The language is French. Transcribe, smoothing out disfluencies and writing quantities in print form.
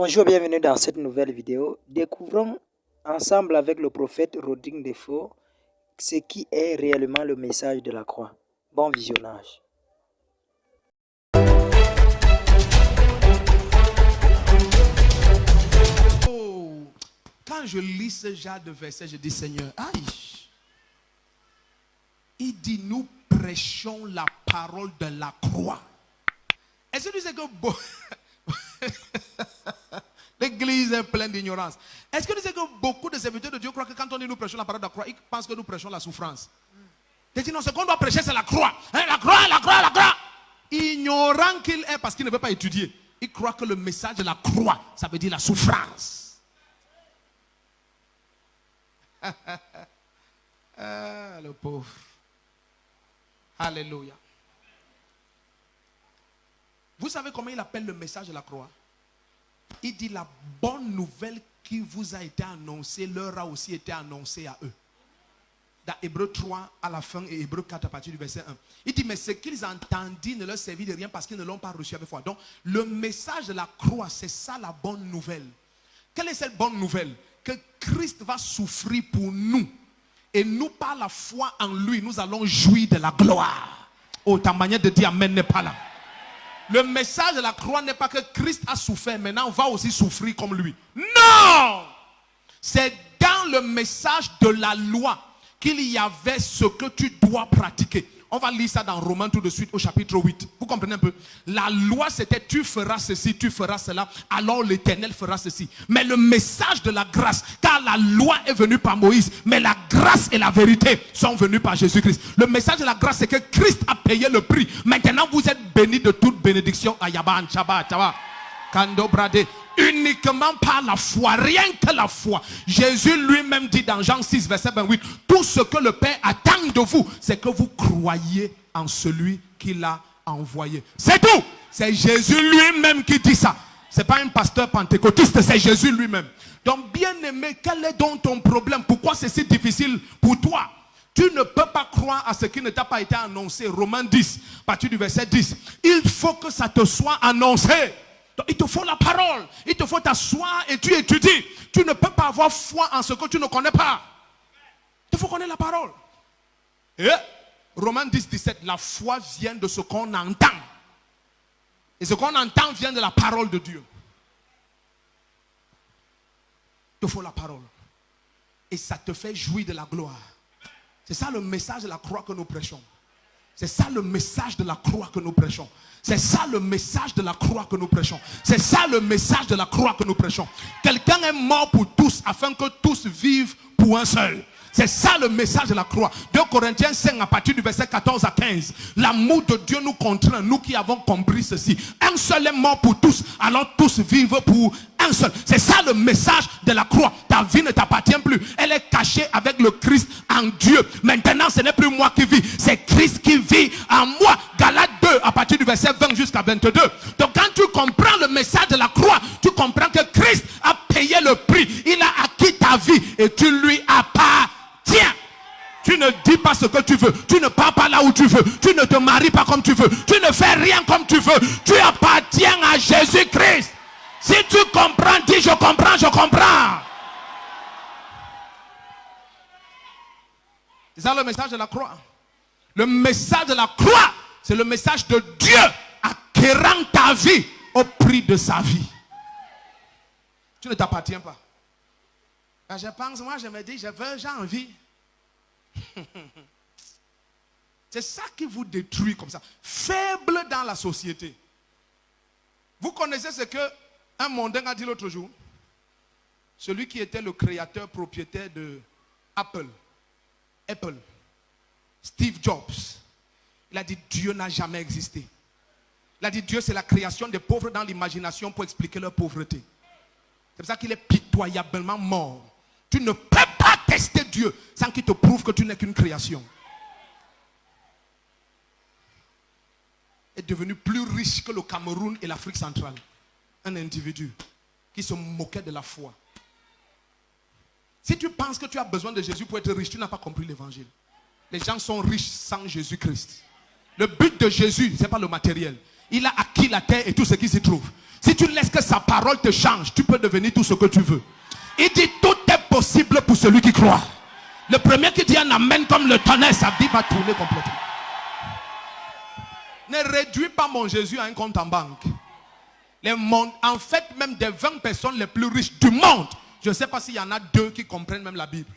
Bonjour, bienvenue dans cette nouvelle vidéo. Découvrons ensemble avec le prophète Rodrigue Defo ce qui est réellement le message de la croix. Bon visionnage. Quand je lis ce genre de verset, je dis Seigneur, aïe. Il dit nous prêchons la parole de la croix. Est-ce que tu sais que l'église est pleine d'ignorance? Est-ce que tu sais que beaucoup de serviteurs de Dieu croient que quand on dit nous prêchons la parole de la croix, ils pensent que nous prêchons la souffrance? Ils disent non, ce qu'on doit prêcher c'est la croix. Hein, la croix, la croix, la croix. Ignorant qu'il est parce qu'il ne veut pas étudier. Il croit que le message de la croix, ça veut dire la souffrance. Le pauvre. Alléluia. Vous savez comment il appelle le message de la croix? Il dit la bonne nouvelle qui vous a été annoncée leur a aussi été annoncée à eux. Dans Hébreux 3 à la fin et Hébreux 4 à partir du verset 1. Il dit mais ce qu'ils entendirent ne leur servit de rien parce qu'ils ne l'ont pas reçu avec foi. Donc le message de la croix, c'est ça la bonne nouvelle. Quelle est cette bonne nouvelle? Que Christ va souffrir pour nous. Et nous, par la foi en lui, nous allons jouir de la gloire. Oh, ta manière de dire amen n'est pas là. Le message de la croix n'est pas que Christ a souffert, maintenant on va aussi souffrir comme lui. Non! C'est dans le message de la loi qu'il y avait ce que tu dois pratiquer. On va lire ça dans Romains tout de suite au chapitre 8. Vous comprenez un peu? La loi c'était tu feras ceci, tu feras cela, alors l'Éternel fera ceci. Mais le message de la grâce, car la loi est venue par Moïse, mais la grâce et la vérité sont venues par Jésus-Christ. Le message de la grâce c'est que Christ a payé le prix. Maintenant vous êtes bénis de toute bénédiction. Ayaban, Chaba, Chaba, Kando Brade. Uniquement par la foi, rien que la foi. Jésus lui-même dit dans Jean 6 verset 28, tout ce que le Père attend de vous, c'est que vous croyez en celui qui l'a envoyé. C'est tout. C'est Jésus lui-même qui dit ça. C'est pas un pasteur pentecôtiste, c'est Jésus lui-même. Donc bien aimé, quel est donc ton problème? Pourquoi c'est si difficile pour toi? Tu ne peux pas croire à ce qui ne t'a pas été annoncé. Romains 10, à partir du verset 10. Il faut que ça te soit annoncé. Donc, il te faut la parole. Il te faut t'asseoir et tu étudies. Tu ne peux pas avoir foi en ce que tu ne connais pas. Il faut connaître la parole. Et Romains 10, 17. La foi vient de ce qu'on entend. Et ce qu'on entend vient de la parole de Dieu. Il te faut la parole. Et ça te fait jouir de la gloire. C'est ça le message de la croix que nous prêchons. C'est ça le message de la croix que nous prêchons. C'est ça le message de la croix que nous prêchons. C'est ça le message de la croix que nous prêchons. Quelqu'un est mort pour tous afin que tous vivent pour un seul. C'est ça le message de la croix. 2 Corinthiens 5 à partir du verset 14 à 15. L'amour de Dieu nous contraint, nous qui avons compris ceci. Un seul est mort pour tous, alors tous vivent pour un seul. C'est ça le message de la croix. Ta vie ne t'appartient plus. Elle est cachée avec le Christ en Dieu. Maintenant, ce n'est plus moi qui vis. C'est Christ qui vit en moi. Galates 2 à partir du verset 20 jusqu'à 22. Donc quand tu comprends le message de la croix, tu comprends que Christ a payé le prix. Il a acquis ta vie et tu lui appartiens. Tu ne dis pas ce que tu veux. Tu ne pars pas là où tu veux. Tu ne te maries pas comme tu veux. Tu ne fais rien comme tu veux. Tu appartiens à Jésus-Christ. Si tu comprends, dis je comprends, je comprends. C'est ça le message de la croix. Le message de la croix, c'est le message de Dieu acquérant ta vie au prix de sa vie. Tu ne t'appartiens pas. Quand je pense, moi je me dis, j'ai envie. C'est ça qui vous détruit comme ça. Faible dans la société. Vous connaissez ce que un mondain a dit l'autre jour? Celui qui était le créateur propriétaire de Apple, Steve Jobs. Il a dit Dieu n'a jamais existé. Il a dit Dieu c'est la création des pauvres dans l'imagination pour expliquer leur pauvreté. C'est pour ça qu'il est pitoyablement mort. Tu ne peux pas tester Dieu sans qu'il te prouve que tu n'es qu'une création. Il est devenu plus riche que le Cameroun et l'Afrique centrale. Un individu qui se moquait de la foi. Si tu penses que tu as besoin de Jésus pour être riche, tu n'as pas compris l'évangile. Les gens sont riches sans Jésus-Christ. Le but de Jésus, ce n'est pas le matériel. Il a acquis la terre et tout ce qui s'y trouve. Si tu laisses que sa parole te change, tu peux devenir tout ce que tu veux. Il dit tout est possible pour celui qui croit. Le premier qui dit un amen comme le tonnerre, sa vie va tourner complètement. Ne réduis pas mon Jésus à un compte en banque. En fait, même des 20 personnes les plus riches du monde, je ne sais pas s'il y en a 2 qui comprennent même la Bible.